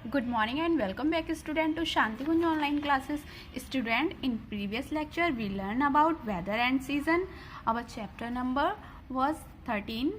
Good morning and welcome back student to Shanti Kunj online classes. Student, in previous lecture we learned about weather and season. Our chapter number was 13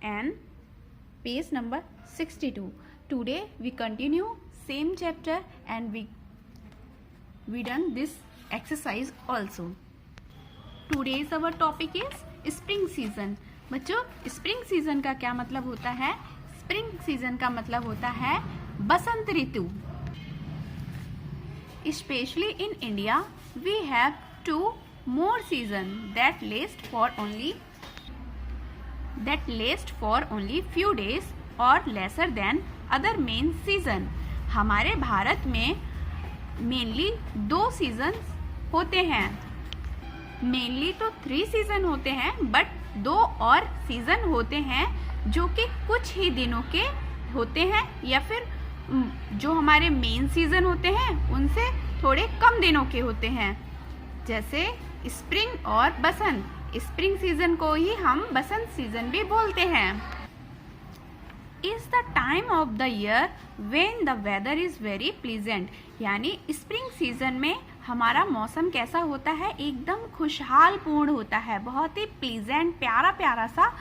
and page number 62. Today we continue same chapter and we done this exercise also. Today's our topic is spring season. बच्चों, spring season का क्या मतलब होता है? Spring season का मतलब होता है बसंत ऋतु. Especially in India, we have two more seasons that last for only few days or lesser than other main season. हमारे भारत में मेनली 2 सीजन्स होते हैं. मेनली तो 3 सीजन होते हैं, बट 2 और सीजन होते हैं जो कि कुछ ही दिनों के होते हैं या फिर जो हमारे मेन सीजन होते हैं उनसे थोड़े कम दिनों के होते हैं. जैसे स्प्रिंग और बसंत. स्प्रिंग सीजन को ही हम बसंत सीजन भी बोलते हैं. Is the time of the year when the weather is very pleasant. यानी स्प्रिंग सीजन में हमारा मौसम कैसा होता है? एकदम खुशहाल पूर्ण होता है, बहुत ही प्लीजेंट, प्यारा प्यारा सा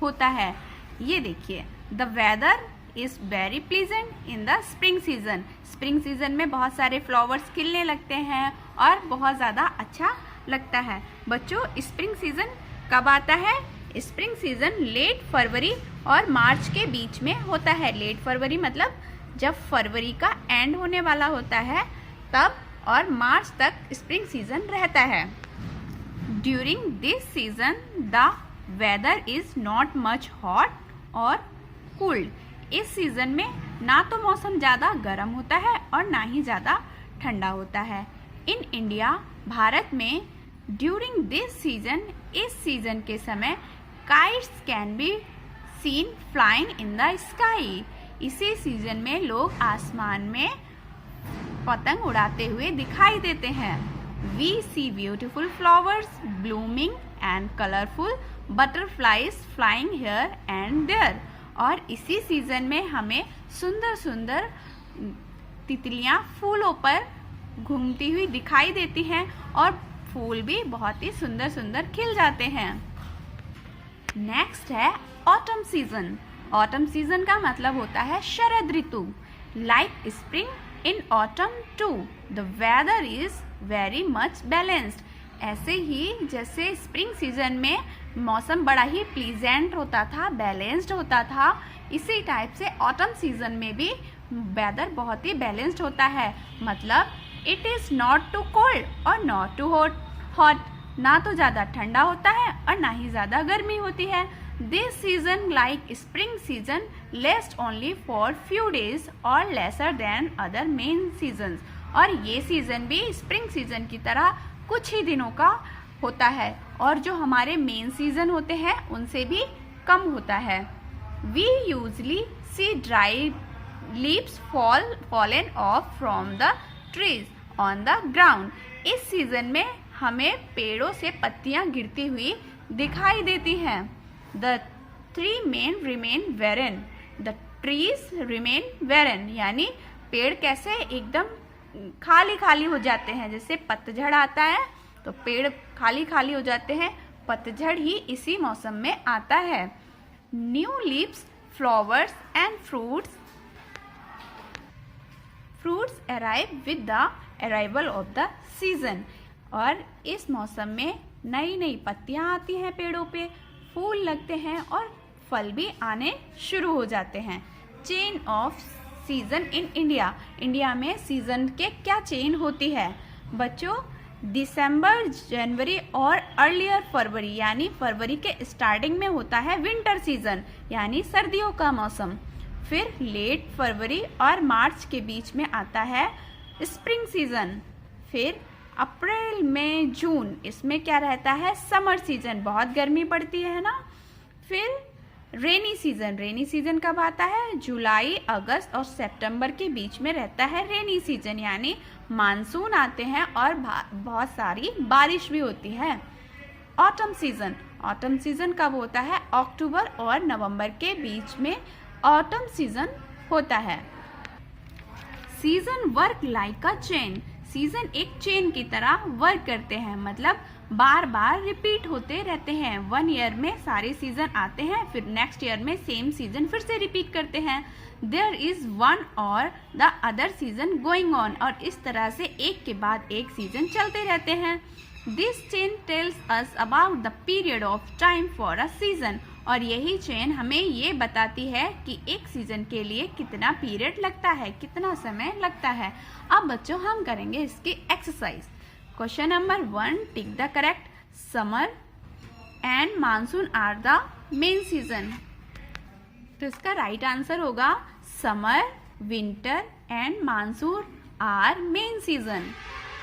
होता है. ये देखिए, the weather is very pleasant in the spring season. Spring season में बहुत सारे फ्लावर्स खिलने लगते हैं और बहुत ज़्यादा अच्छा लगता है. बच्चों, स्प्रिंग सीजन कब आता है? स्प्रिंग सीजन लेट फरवरी और मार्च के बीच में होता है. लेट फरवरी मतलब जब फरवरी का एंड होने वाला होता है तब, और मार्च तक स्प्रिंग सीजन रहता है. During this season the weather is not much hot और कूल्ड. इस सीजन में ना तो मौसम ज़्यादा गर्म होता है और ना ही ज़्यादा ठंडा होता है. इन इंडिया, भारत में ड्यूरिंग दिस सीजन, इस सीजन के समय kites can be seen flying in the sky. इसी सीजन में लोग आसमान में पतंग उड़ाते हुए दिखाई देते हैं. We see beautiful flowers blooming and colourful butterflies flying here and there. और इसी सीजन में हमें सुंदर सुंदर तितलियां फूलों पर घूमती हुई दिखाई देती हैं और फूल भी बहुत ही सुंदर सुंदर खिल जाते हैं. नेक्स्ट है ऑटम सीजन. ऑटम सीजन का मतलब होता है शरद ऋतु. Like spring in autumn too the weather is very much balanced. ऐसे ही जैसे स्प्रिंग सीजन में मौसम बड़ा ही प्लीजेंट होता था, बैलेंस्ड होता था, इसी टाइप से ऑटम सीजन में भी वेदर बहुत ही बैलेंस्ड होता है. मतलब it is not too cold और नॉट टू हॉट. ना तो ज़्यादा ठंडा होता है और ना ही ज़्यादा गर्मी होती है. This season like spring season last only for few days और lesser than other main seasons. और ये सीजन भी स्प्रिंग सीजन की तरह कुछ ही दिनों का होता है और जो हमारे मेन सीजन होते हैं उनसे भी कम होता है. We usually see dry leaves fallen off from the trees on the ground. इस सीजन में हमें पेड़ों से पत्तियां गिरती हुई दिखाई देती हैं. The tree main remain Warren. The trees remain Warren यानी पेड़ कैसे एकदम खाली खाली हो जाते हैं. जैसे पतझड़ आता है तो पेड़ खाली खाली हो जाते हैं. पतझड़ ही इसी मौसम में आता है. New leaves, flowers and fruits arrive with the arrival of the season. और इस मौसम में नई नई पत्तियां आती हैं, पेड़ों पे फूल लगते हैं और फल भी आने शुरू हो जाते हैं. Chain off season in India. India में सीजन के क्या चेन होती है? बच्चों, दिसंबर, जनवरी और अर्लियर फरवरी यानी फरवरी के स्टार्टिंग में होता है विंटर सीजन यानी सर्दियों का मौसम. फिर लेट फरवरी और मार्च के बीच में आता है स्प्रिंग सीजन. फिर अप्रैल, मई, जून, इसमें क्या रहता है? समर सीजन, बहुत गर्मी पड़ती है ना. फिर रेनी सीजन. रेनी सीजन कब आता है? जुलाई, अगस्त और सितंबर के बीच में रहता है रेनी सीजन यानी मानसून आते हैं और बहुत सारी बारिश भी होती है. Autumn season. ऑटम सीजन कब होता है? अक्टूबर और नवंबर के बीच में ऑटम सीजन होता है. Season work like a chain, season एक चेन की तरह वर्क करते हैं, मतलब बार बार रिपीट होते रहते हैं। 1 ईयर में सारे सीजन आते हैं, फिर नेक्स्ट ईयर में सेम सीजन फिर से रिपीट करते हैं। देयर इज वन और the other season going on, और इस तरह से एक के बाद एक सीजन चलते रहते हैं। This chain tells us about the period of time for a season, और यही चेन हमें ये बताती है कि एक सीजन के लिए कितना पीरियड लगता है, कितना समय लगता है। अब बच्चों हम करेंगे इसकी exercise. Question number 1, tick the correct. Summer and monsoon are the main season. तो इसका राइट आंसर होगा summer, winter and monsoon are main season.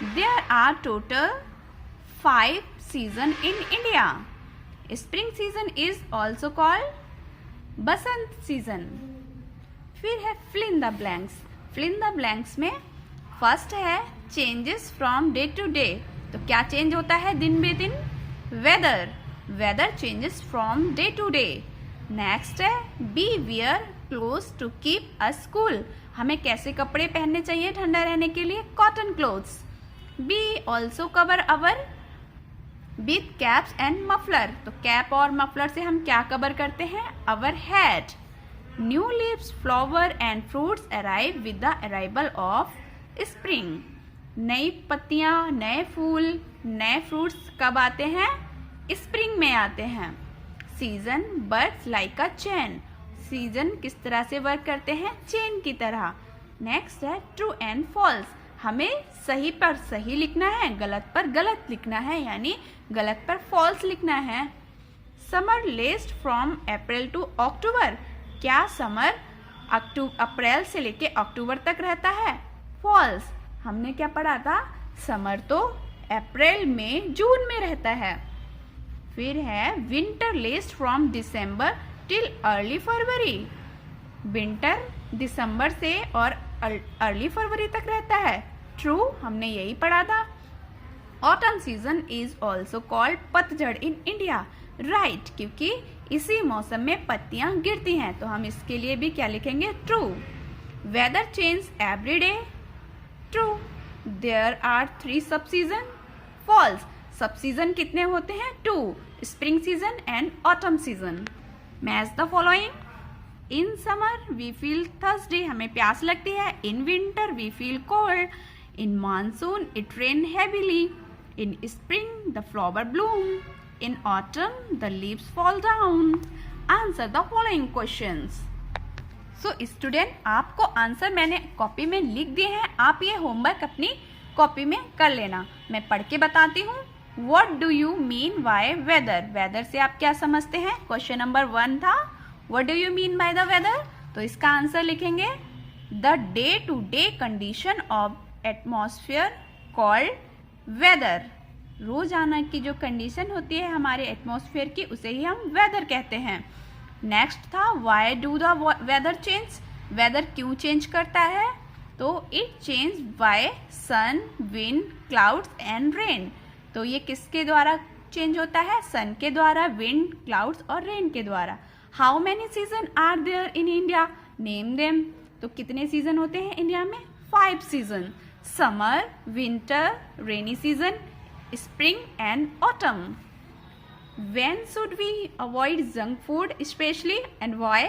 There are total 5 season in India. Spring season is also called Basant season. फिर है fill in the blanks. Fill in the blanks में first है changes from day to day. तो क्या change होता है दिन बे दिन? Weather, weather changes from day to day. Next है we wear clothes to keep us cool. हमें कैसे कपड़े पहनने चाहिए ठंडा रहने के लिए? Cotton clothes. We also cover our with caps and muffler. तो कैप और मफलर से हम क्या कवर करते हैं? Our head. New leaves, flower and fruits arrive with the arrival of spring. नई पत्तियां, नए फूल, नए फ्रूट्स कब आते हैं? स्प्रिंग में आते हैं। Season works like a chain. Season किस तरह से वर्क करते हैं? चेन की तरह। नेक्स्ट है ट्रू एंड फॉल्स। हमें सही पर सही लिखना है, गलत पर गलत लिखना है, यानी गलत पर फॉल्स लिखना है। समर लेस्ट फ्रॉम अप्रैल टू अक्टूबर। क्या समर अप्रैल से लेके अक्टूबर तक रहता है? फॉल्स। हमने क्या पढ़ा था? समर तो अप्रैल में जून में रहता है। फिर है winter last from December till early February. Winter दिसंबर से और अर्ली फरवरी तक रहता है। ट्रू, हमने यही पढ़ा था। Autumn season is also called पतझड़ इन इंडिया। राइट, क्योंकि इसी मौसम में पत्तियां गिरती हैं, तो हम इसके लिए भी क्या लिखेंगे? True. Weather change every day. True. There are 3 sub season. False. सब सीजन कितने होते हैं? 2, spring season and autumn season. Match the following. In summer we feel thirsty, हमें प्यास लगती है। In winter we feel cold. In monsoon it rain heavily. In spring the flower bloom. In autumn the leaves fall down. Answer the following questions. So student, आपको answer मैंने copy में लिख दिए हैं, आप ये होमवर्क अपनी कॉपी में कर लेना। मैं पढ़ के बताती हूँ। What do you mean by weather? Weather से आप क्या समझते हैं? क्वेश्चन नंबर 1 था What do you mean by the weather? तो इसका आंसर लिखेंगे The day to day condition of atmosphere called weather. रोजाना की जो कंडीशन होती है हमारे एटमॉस्फेयर की, उसे ही हम वेदर कहते हैं। नेक्स्ट था Why do the weather change? Weather क्यों चेंज करता है? तो it change by sun, wind, clouds and rain. तो ये किसके द्वारा चेंज होता है? सन के द्वारा, विंड, क्लाउड्स और रेन के द्वारा। How many season are there in India? Name them. तो कितने सीजन होते हैं इंडिया में? 5 season. Summer, winter, rainy season, spring and autumn. When should we avoid junk food specially and why?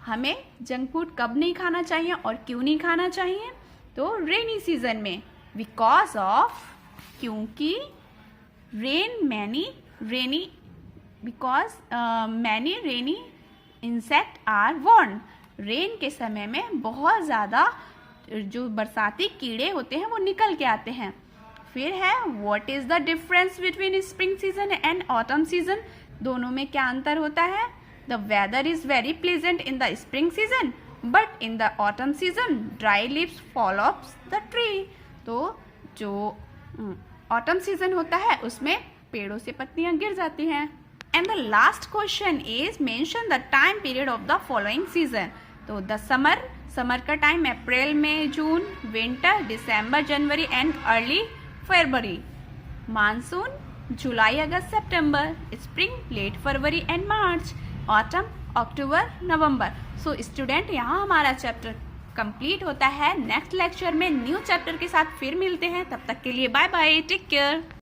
हमें junk food कब नहीं खाना चाहिए और क्यों नहीं खाना चाहिए? तो रेनी सीजन में, बिकॉज ऑफ, क्योंकि many rainy insect are born. Rain के समय में बहुत ज़्यादा जो बरसाती कीड़े होते हैं वो निकल के आते हैं। फिर है what is the difference between spring season and autumn season? दोनों में क्या अंतर होता है? The weather is very pleasant in the spring season but in the autumn season dry leaves fall off the tree. तो जो ऑटम सीजन होता है उसमें पेड़ों से पत्तियां गिर जाती हैं। And the last question is mention the time period of the following season. तो द समर का टाइम अप्रैल, मई, जून। विंटर दिसंबर, जनवरी एंड अर्ली फरवरी। मानसून जुलाई, अगस्त, सितंबर। स्प्रिंग लेट फरवरी एंड मार्च। ऑटम अक्टूबर, नवंबर। सो स्टूडेंट, यहाँ हमारा चैप्टर कंप्लीट होता है। नेक्स्ट लेक्चर में न्यू चैप्टर के साथ फिर मिलते हैं। तब तक के लिए बाय बाय, टेक केयर।